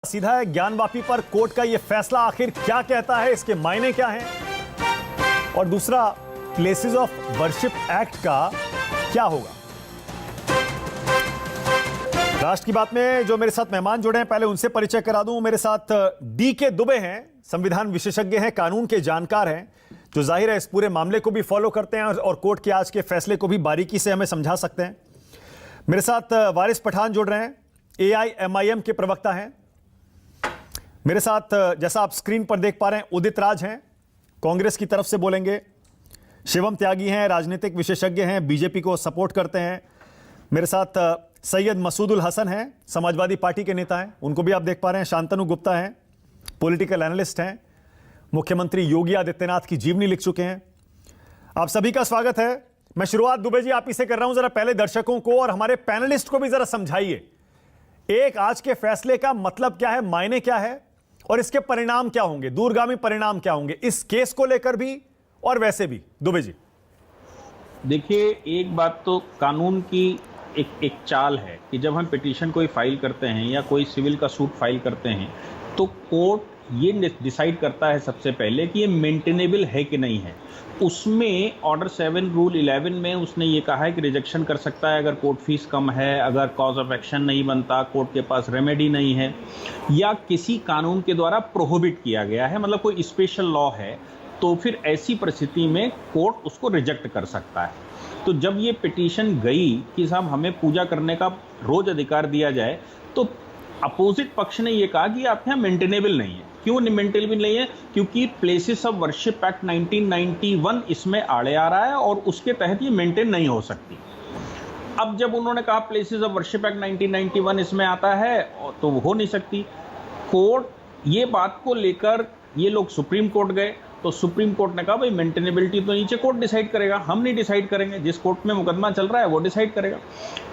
सीधा है ज्ञानवापी पर कोर्ट का यह फैसला आखिर क्या कहता है, इसके मायने क्या हैं, और दूसरा प्लेसेस ऑफ वर्शिप एक्ट का क्या होगा। राष्ट्र की बात में जो मेरे साथ मेहमान जुड़े हैं, पहले उनसे परिचय करा दूं। मेरे साथ DK दुबे हैं, संविधान विशेषज्ञ हैं, कानून के जानकार हैं, जो जाहिर है इस पूरे मामले को भी फॉलो करते हैं और कोर्ट के आज के फैसले को भी बारीकी से हमें समझा सकते हैं। मेरे साथ वारिस पठान जुड़ रहे हैं, AIMIM के प्रवक्ता हैं। मेरे साथ जैसा आप स्क्रीन पर देख पा रहे हैं उदित राज हैं, कांग्रेस की तरफ से बोलेंगे। शिवम त्यागी हैं, राजनीतिक विशेषज्ञ हैं, बीजेपी को सपोर्ट करते हैं। मेरे साथ सैयद मसूदुल हसन हैं, समाजवादी पार्टी के नेता हैं, उनको भी आप देख पा रहे हैं। शांतनु गुप्ता हैं, पॉलिटिकल एनालिस्ट हैं, मुख्यमंत्री योगी आदित्यनाथ की जीवनी लिख चुके हैं। आप सभी का स्वागत है। मैं शुरुआत दुबे जी आप ही से कर रहा हूं। जरा पहले दर्शकों को और हमारे पैनलिस्ट को भी जरा समझाइए, एक आज के फैसले का मतलब क्या है, मायने क्या है और इसके परिणाम क्या होंगे, दूरगामी परिणाम क्या होंगे इस केस को लेकर भी और वैसे भी। दुबे जी देखिए, एक बात तो कानून की एक चाल है कि जब हम पिटीशन कोई फाइल करते हैं या कोई सिविल का सूट फाइल करते हैं तो कोर्ट ये डिसाइड करता है सबसे पहले कि ये मेंटेनेबल है कि नहीं है। उसमें ऑर्डर 7 रूल 11 में उसने ये कहा है कि रिजेक्शन कर सकता है अगर कोर्ट फीस कम है, अगर कॉज ऑफ एक्शन नहीं बनता, कोर्ट के पास रेमेडी नहीं है, या किसी कानून के द्वारा प्रोहिबिट किया गया है, मतलब कोई स्पेशल लॉ है, तो फिर ऐसी परिस्थिति में कोर्ट उसको रिजेक्ट कर सकता है। तो जब ये पिटीशन गई कि साहब हमें पूजा करने का रोज अधिकार दिया जाए, तो अपोजिट पक्ष ने ये कहा कि आपके यहाँ मेंटेनेबल नहीं है। क्यों मेंटेनेबल नहीं है? क्योंकि प्लेसेस ऑफ वर्शिप एक्ट 1991 इसमें आड़े आ रहा है और उसके तहत ये मेंटेन नहीं हो सकती। अब जब उन्होंने कहा प्लेसेस ऑफ वर्शिप एक्ट 1991 इसमें आता है तो वो हो नहीं सकती। कोर्ट ये बात को लेकर ये लोग सुप्रीम कोर्ट गए, तो सुप्रीम कोर्ट ने कहा भाई मेंटेनेबिलिटी तो नीचे कोर्ट डिसाइड करेगा, हम नहीं डिसाइड करेंगे, जिस कोर्ट में मुकदमा चल रहा है वो डिसाइड करेगा।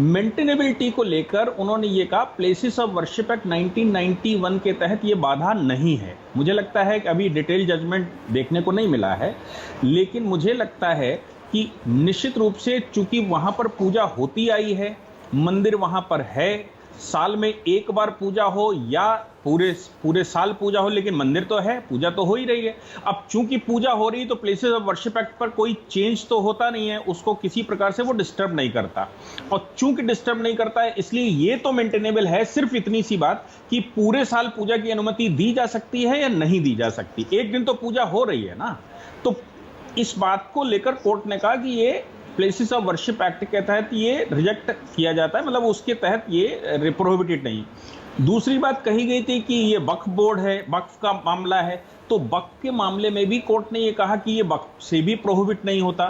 मेंटेनेबिलिटी को लेकर उन्होंने ये कहा प्लेसेस ऑफ वर्शिप एक्ट 1991 के तहत ये बाधा नहीं है। मुझे लगता है कि अभी डिटेल जजमेंट देखने को नहीं मिला है, लेकिन मुझे लगता है कि निश्चित रूप से चूंकि वहां पर पूजा होती आई है, मंदिर वहां पर है, साल में एक बार पूजा हो या पूरे साल पूजा हो, लेकिन मंदिर तो है, पूजा तो हो ही रही है। अब चूंकि पूजा हो रही तो प्लेसेस ऑफ वर्शिप एक्ट पर कोई चेंज तो होता नहीं है, उसको किसी प्रकार से वो डिस्टर्ब नहीं करता, और चूंकि डिस्टर्ब नहीं करता है इसलिए ये तो मेंटेनेबल है। सिर्फ इतनी सी बात कि पूरे साल पूजा की अनुमति दी जा सकती है या नहीं दी जा सकती, एक दिन तो पूजा हो रही है ना। तो इस बात को लेकर कोर्ट ने कहा कि ये प्लेसेस ऑफ वर्शिप एक्ट के तहत ये रिजेक्ट किया जाता है, मतलब उसके तहत ये प्रोहिबिटेड नहीं। दूसरी बात कही गई थी कि ये वक्फ बोर्ड है, वक्फ का मामला है, तो वक्फ के मामले में भी कोर्ट ने ये कहा कि ये वक्फ से भी प्रोहिबिट नहीं होता।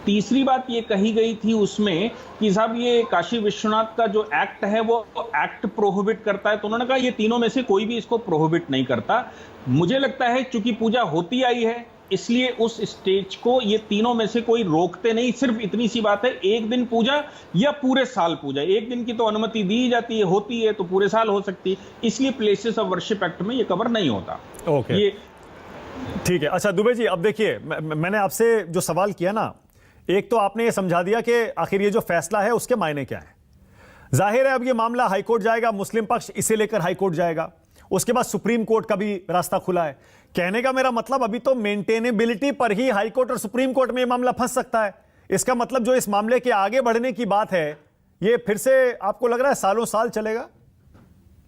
तीसरी बात ये कही गई थी उसमें कि साहब ये काशी विश्वनाथ का जो एक्ट है वो एक्ट प्रोहिबिट करता है, तो उन्होंने कहा ये तीनों में से कोई भी इसको प्रोहिबिट नहीं करता। मुझे लगता है चूंकि पूजा होती आई है इसलिए उस स्टेज को ये तीनों में से कोई रोकते नहीं। सिर्फ इतनी सी बात है, एक दिन पूजा या पूरे साल पूजा, एक दिन की तो अनुमति दी जाती है, होती है तो पूरे साल हो सकती है, इसलिए प्लेसेस ऑफ वर्शिप एक्ट में ये कवर नहीं होता। ओके, ये ठीक है। अच्छा दुबे जी, अब देखिए मैंने आपसे जो सवाल किया ना, एक तो आपने ये समझा दिया कि आखिर ये जो फैसला है उसके मायने क्या है। जाहिर है अब ये मामला हाईकोर्ट जाएगा, मुस्लिम पक्ष इसे लेकर हाईकोर्ट जाएगा, उसके बाद सुप्रीम कोर्ट का भी रास्ता खुला है। कहने का मेरा मतलब अभी तो मेंटेनेबिलिटी पर ही हाईकोर्ट और सुप्रीम कोर्ट में ये मामला फंस सकता है। इसका मतलब जो इस मामले के आगे बढ़ने की बात है ये फिर से आपको लग रहा है सालों साल चलेगा?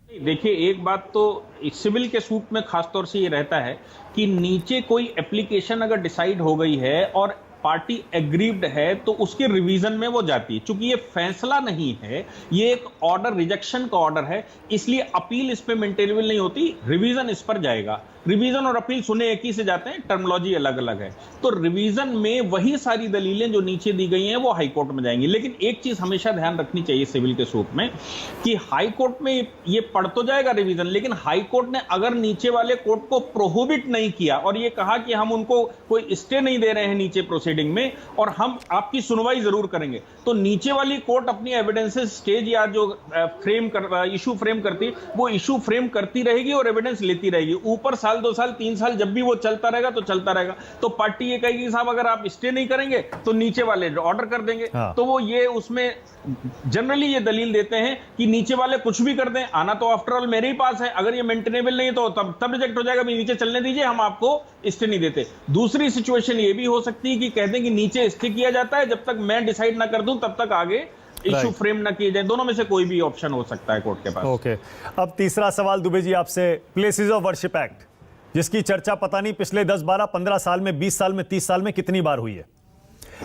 देखिए, एक बात तो सिविल के सूट में खासतौर से ये रहता है कि नीचे कोई एप्लीकेशन अगर डिसाइड हो गई है और पार्टी एग्रीव्ड है तो उसके रिवीजन में वो जाती है। चूंकि ये फैसला नहीं है, ये एक ऑर्डर, रिजेक्शन का ऑर्डर है, इसलिए अपील इस पे मेंटेनेबल नहीं होती, रिवीजन इस पर जाएगा। रिवीजन और अपील सुने एक ही से जाते हैं, टर्मिनोलॉजी अलग अलग है। तो रिवीजन में वही सारी दलीलें जो नीचे दी गई हैं वो हाई कोर्ट में जाएंगी। लेकिन एक चीज हमेशा ध्यान रखनी चाहिए सिविल के सूट में कि हाई कोर्ट में ये पढ़ तो जाएगा रिवीजन, लेकिन हाई कोर्ट ने अगर नीचे वाले कोर्ट को प्रोहिबिट नहीं किया और ये कहा कि हम उनको कोई स्टे नहीं दे रहे हैं नीचे प्रोसीडिंग में और हम आपकी सुनवाई जरूर करेंगे, तो नीचे वाली कोर्ट अपनी एविडेंसेस स्टेज या जो इशू फ्रेम करती वो इशू फ्रेम करती रहेगी और एविडेंस लेती रहेगी। ऊपर साल साल 2 साल 3 साल जब भी वो चलता रहेगा तो चलता रहेगा। तो पार्टी ये कहेगी साहब अगर आप स्टे नहीं करेंगे तो नीचे वाले ऑर्डर कर देंगे। हाँ। तो वो ये उसमें जनरली ये दलील देते हैं कि नीचे वाले कुछ भी कर दें, आना तो आफ्टर ऑल मेरे ही पास है, अगर ये मेंटेनेबल नहीं है तो तब रिजेक्ट हो जाएगा, भी नीचे चलने दीजिए, हम आपको स्टे नहीं देते। दूसरी सिचुएशन ये भी हो सकती है कि कहते हैं कि नीचे स्टे किया जाता है, जब तक मैं डिसाइड ना कर दूं तब तक आगे इशू फ्रेम ना किए जाए। दोनों में से कोई भी ऑप्शन हो सकता है कोर्ट के पास। ओके, अब तीसरा सवाल दुबे जी आपसे, प्लेसेस ऑफ वर्शिप एक्ट, जिसकी चर्चा पता नहीं पिछले 10, 12, 15 साल में, 20 साल में, 30 साल में कितनी बार हुई है।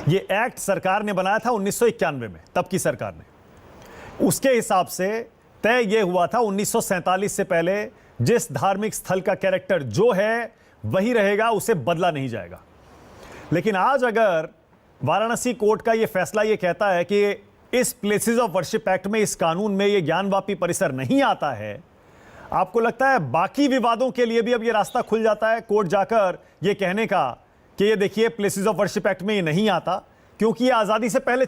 ये एक्ट सरकार ने बनाया था 1991 में, तब की सरकार ने। उसके हिसाब से तय ये हुआ था 1947 से पहले जिस धार्मिक स्थल का कैरेक्टर जो है वही रहेगा, उसे बदला नहीं जाएगा। लेकिन आज अगर वाराणसी कोर्ट का ये फैसला ये कहता है कि इस प्लेसेस ऑफ वर्शिप एक्ट में, इस कानून में ये ज्ञानवापी परिसर नहीं आता है, आपको लगता है बाकी विवादों के लिए भी अब ये रास्ता खुल जाता है कोर्ट जाकर ये कहने का कि ये देखिए प्लेसेस ऑफ वर्शिप एक्ट में ये नहीं आता, क्योंकि ये आजादी से पहले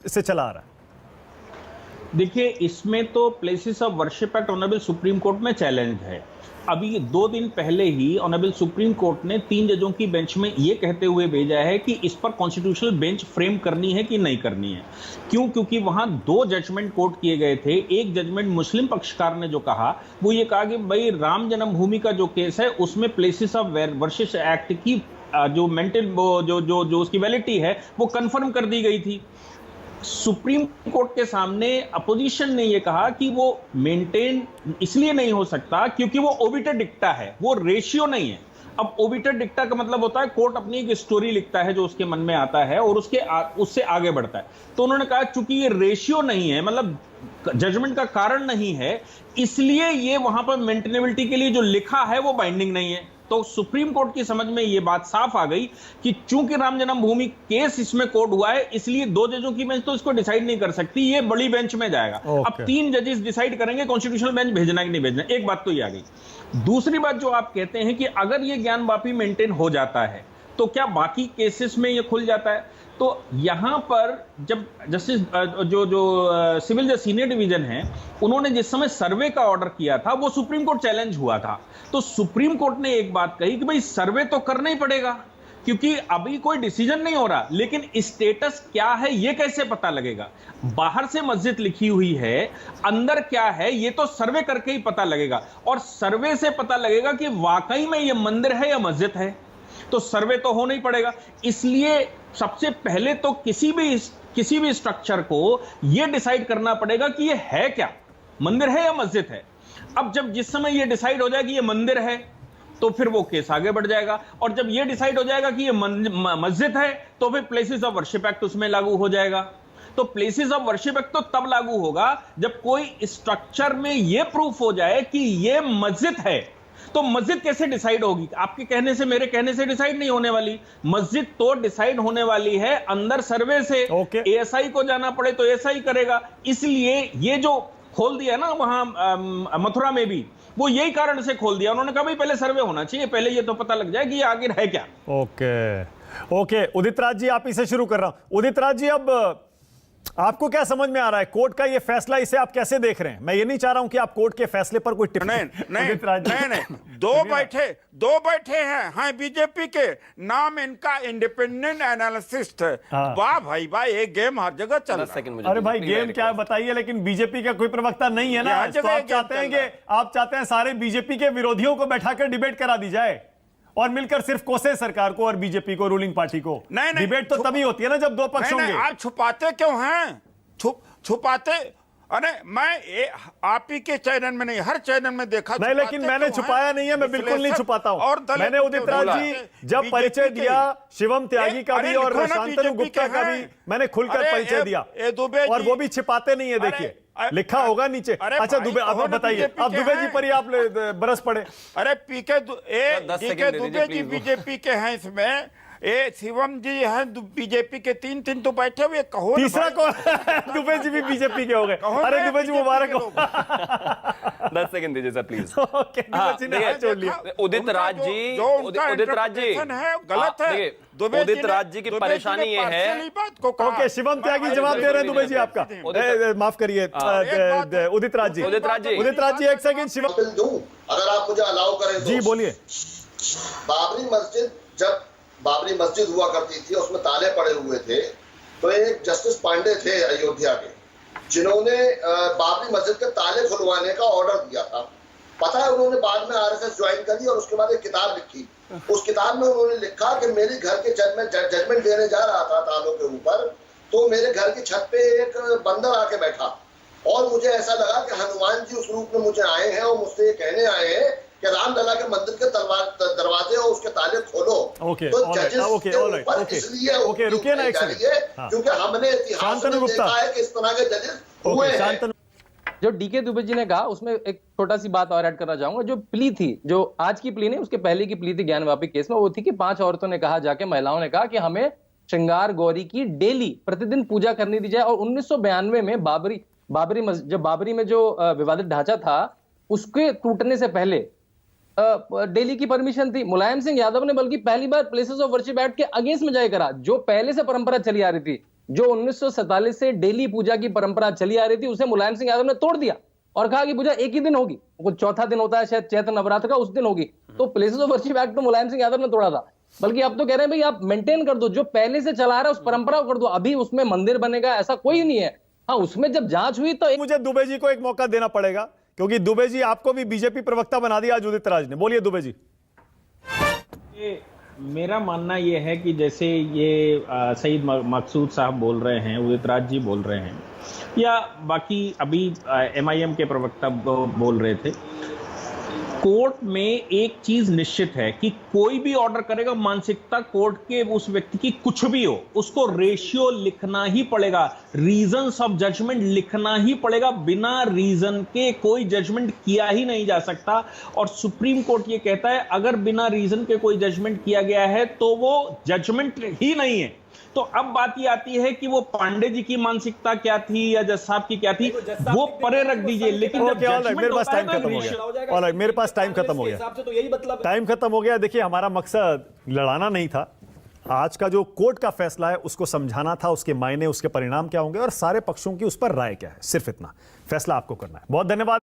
से चला आ रहा है। देखिए, इसमें तो places of worship act honourable supreme court में चैलेंज है। अभी 2 दिन पहले ही ऑनरेबल सुप्रीम कोर्ट ने 3 जजों की बेंच में यह कहते हुए भेजा है कि इस पर कॉन्स्टिट्यूशनल बेंच फ्रेम करनी है कि नहीं करनी है। क्यों? क्योंकि वहां 2 जजमेंट कोर्ट किए गए थे। एक जजमेंट मुस्लिम पक्षकार ने जो कहा वो ये कहा कि भाई राम जन्मभूमि का जो केस है उसमें प्लेसेस ऑफ वर्शिप एक्ट की जो मेंटेन जो उसकी वैलिडिटी है वो कंफर्म कर दी गई थी। सुप्रीम कोर्ट के सामने अपोजिशन ने यह कहा कि वो मेंटेन इसलिए नहीं हो सकता क्योंकि वो ओबिटर डिक्टा है, वो रेशियो नहीं है। अब ओबिटर डिक्टा का मतलब होता है कोर्ट अपनी एक स्टोरी लिखता है जो उसके मन में आता है और उससे आगे बढ़ता है। तो उन्होंने कहा चूंकि ये रेशियो नहीं है, मतलब जजमेंट का कारण नहीं है, इसलिए ये वहां पर मेंटेनेबिलिटी के लिए जो लिखा है वो बाइंडिंग नहीं है। तो सुप्रीम कोर्ट की समझ में यह बात साफ आ गई कि चूंकि राम जन्मभूमि केस इसमें कोर्ट हुआ है, इसलिए 2 जजों की बेंच तो इसको डिसाइड नहीं कर सकती, ये बड़ी बेंच में जाएगा। अब 3 जजेस डिसाइड करेंगे कॉन्स्टिट्यूशनल बेंच भेजना कि नहीं भेजना। एक बात तो ये आ गई। दूसरी बात जो आप कहते हैं कि अगर ये ज्ञानवापी मेंटेन हो जाता है तो क्या बाकी केसेस में ये खुल जाता है? तो यहां पर जब जस्टिस जो सिविल जज सीनियर डिवीजन है, उन्होंने जिस समय सर्वे का ऑर्डर किया था वो सुप्रीम कोर्ट चैलेंज हुआ था। तो सुप्रीम कोर्ट ने एक बात कही कि भाई सर्वे तो करना ही पड़ेगा क्योंकि अभी कोई डिसीजन नहीं हो रहा, लेकिन स्टेटस क्या है ये कैसे पता लगेगा? बाहर से मस्जिद लिखी हुई है, अंदर क्या है ये तो सर्वे करके ही पता लगेगा, और सर्वे से पता लगेगा कि वाकई में ये मंदिर है या मस्जिद है। तो सर्वे तो होना ही पड़ेगा। इसलिए सबसे पहले तो किसी भी स्ट्रक्चर को यह डिसाइड करना पड़ेगा कि यह है क्या, मंदिर है या मस्जिद है। अब जब जिस समय यह डिसाइड हो जाए कि यह मंदिर है तो फिर वो केस आगे बढ़ जाएगा, और जब यह डिसाइड हो जाएगा कि यह मस्जिद है तो फिर प्लेसेस ऑफ वर्शिप एक्ट उसमें लागू हो जाएगा। तो प्लेसेस ऑफ वर्शिप एक्ट तो तब लागू होगा जब कोई स्ट्रक्चर में यह प्रूफ हो जाए कि यह मस्जिद है। तो मस्जिद कैसे डिसाइड होगी? आपके कहने से, मेरे कहने से डिसाइड नहीं होने वाली। मस्जिद तो डिसाइड होने वाली है अंदर सर्वे से। एएसआई को जाना पड़े तो एएसआई करेगा। इसलिए ये जो खोल दिया ना वहां मथुरा में भी, वो यही कारण से खोल दिया। उन्होंने कहा भाई पहले सर्वे होना चाहिए, पहले ये तो पता लग जाए कि ये आगे है क्या। ओके, उदित राज जी आप इसे शुरू कर रहा हूं। उदित राज जी, अब आपको क्या समझ में आ रहा है कोर्ट का ये फैसला, इसे आप कैसे देख रहे हैं? मैं ये नहीं चाह रहा हूं कि आप कोर्ट के फैसले पर कोई टिप्पणी। नहीं, दो बैठे हैं। हाँ, बीजेपी के नाम इनका इंडिपेंडेंट एनालिसिस्ट है। वाह भाई वाह, एक गेम हर जगह चल रहा है। अरे भाई गेम क्या बताइए, लेकिन बीजेपी का कोई प्रवक्ता नहीं है ना, तो आप चाहते हैं सारे बीजेपी के विरोधियों को बैठाकर डिबेट करा दी जाए और मिलकर सिर्फ कोसे सरकार को और बीजेपी को, रूलिंग पार्टी को। नहीं, डिबेट तो तभी होती है ना जब 2 पक्ष होंगे। आप छुपाते क्यों हैं? छुपाते, अरे मैं आप ही के चैनल में नहीं, हर चैनल में देखा नहीं, लेकिन मैंने छुपाया नहीं है, मैं बिल्कुल नहीं छुपाता हूं। मैंने उदित राज जी जब परिचय दिया शिवम त्यागी का भी और शांतनु गुप्ता का भी, मैंने खुलकर परिचय दिया, और वो भी छिपाते नहीं है। देखिए लिखा होगा नीचे। अच्छा दुबे, आप बताइए, अब दुबे जी पर ही आप बरस पड़े। अरे पीके दुबे जी बीजेपी के हैं इसमें, शिवम जी हैं बीजेपी के, 3 तो बैठे हुए, कहो तीसरा कौन? दुबे जी भी बीजेपी के हो गए। अरे दुबे जी मुबारक हो। 10 सेकंड दीजिए सर प्लीज। छोड़ लिया। उदित राज जी गलत है। उदित राज जी की परेशानी ये है। ओके, शिवम त्यागी जवाब दे रहे हैं दुबे जी आपका। माफ करिए उदित राज जी, 1 सेकंड। शिवम, अगर आप मुझे अलाउ करें तो। जी बोलिए। बाबरी मस्जिद, जब बाबरी मस्जिद हुआ करती थी उसमें ताले पड़े हुए थे, तो एक जस्टिस पांडे थे अयोध्या के, जिन्होंने बाबरी मस्जिद के ताले खुलवाने का ऑर्डर दिया था। पता है, उन्होंने बाद में आरएसएस ज्वाइन करी और उसके बाद एक किताब लिखी। उस किताब में उन्होंने लिखा कि मेरे घर के जजमेंट देने जा रहा था तालों के ऊपर, तो मेरे घर की छत पे एक बंदर आके बैठा और मुझे ऐसा लगा कि हनुमान जी उस रूप में मुझे आए हैं और मुझसे ये कहने आए हैं कि रामलला के मंदिर के दरवाजे और उसके ताले खोलो। ओके, तो ऑल राइट, जजेस ओके, के ऑल राइट, ऊपर ओके, इसलिए ओके, रुकिए ना एक सेकंड। हाँ। क्योंकि हमने इतिहास शांतनु में गुप्ता। देखा है कि इस तरह के जजेस हुए ओके, हैं। शांतनु। जो डीके दुबे जी ने कहा उसमें एक छोटा सी बात और ऐड करना चाहूंगा। जो प्ली थी, जो आज की प्ली नहीं, उसके पहले की प्ली थी ज्ञानवापी केस में, वो थी कि 5 औरतों ने कहा, जाके महिलाओं ने कहा कि हमें श्रृंगार गौरी की डेली प्रतिदिन पूजा करनी दी जाए। और 1992 में जब बाबरी में जो विवादित ढांचा था उसके टूटने से पहले डेली की परमिशन थी। मुलायम सिंह यादव ने बल्कि पहली बार प्लेसेस ऑफ वर्शिप एक्ट के अगेंस्ट में जाए करा, जो पहले से परंपरा चली आ रही थी, जो 1947 से डेली पूजा की परंपरा चली आ रही थी, उसे मुलायम सिंह यादव ने तोड़ दिया और कहा कि पूजा एक ही दिन होगी, वो चौथा दिन होता है शायद चैत्र नवरात्र का, उस दिन होगी। तो प्लेसेस ऑफ वर्शिप एक्ट तो मुलायम सिंह यादव ने तोड़ा था, बल्कि अब तो कह रहे हैं भाई आप मेंटेन कर दो, जो पहले से चला रहा है उस परंपरा को कर दो। अभी उसमें मंदिर बनेगा ऐसा कोई नहीं है। हाँ, उसमें जब जांच हुई तो मुझे दुबे जी को एक मौका देना पड़ेगा, क्योंकि दुबे जी आपको भी बीजेपी प्रवक्ता बना दिया आज उदित राज ने। बोलिए दुबे जी। मेरा मानना यह है कि जैसे ये सईद मकसूद साहब बोल रहे हैं, उदित राज जी बोल रहे हैं, या बाकी अभी एमआईएम के प्रवक्ता बोल रहे थे, कोर्ट में एक चीज निश्चित है कि कोई भी ऑर्डर करेगा, मानसिकता कोर्ट के उस व्यक्ति की कुछ भी हो, उसको रेशियो लिखना ही पड़ेगा, रीजंस ऑफ जजमेंट लिखना ही पड़ेगा। बिना रीजन के कोई जजमेंट किया ही नहीं जा सकता। और सुप्रीम कोर्ट ये कहता है अगर बिना रीजन के कोई जजमेंट किया गया है तो वो जजमेंट ही नहीं है। तो अब बात ये आती है कि वो पांडे जी की मानसिकता क्या थी या जज साहब की क्या थी, वो परे रख दीजिए, लेकिन जब मेरे पास टाइम खत्म हो गया। ऑलराइट, मेरे पास टाइम खत्म हो गया। तो यही मतलब टाइम खत्म हो गया। देखिए, हमारा मकसद लड़ाना नहीं था। आज का जो कोर्ट का फैसला है उसको समझाना था, उसके मायने, उसके परिणाम क्या होंगे और सारे पक्षों की उस पर राय क्या है, सिर्फ इतना। फैसला आपको करना है। बहुत धन्यवाद।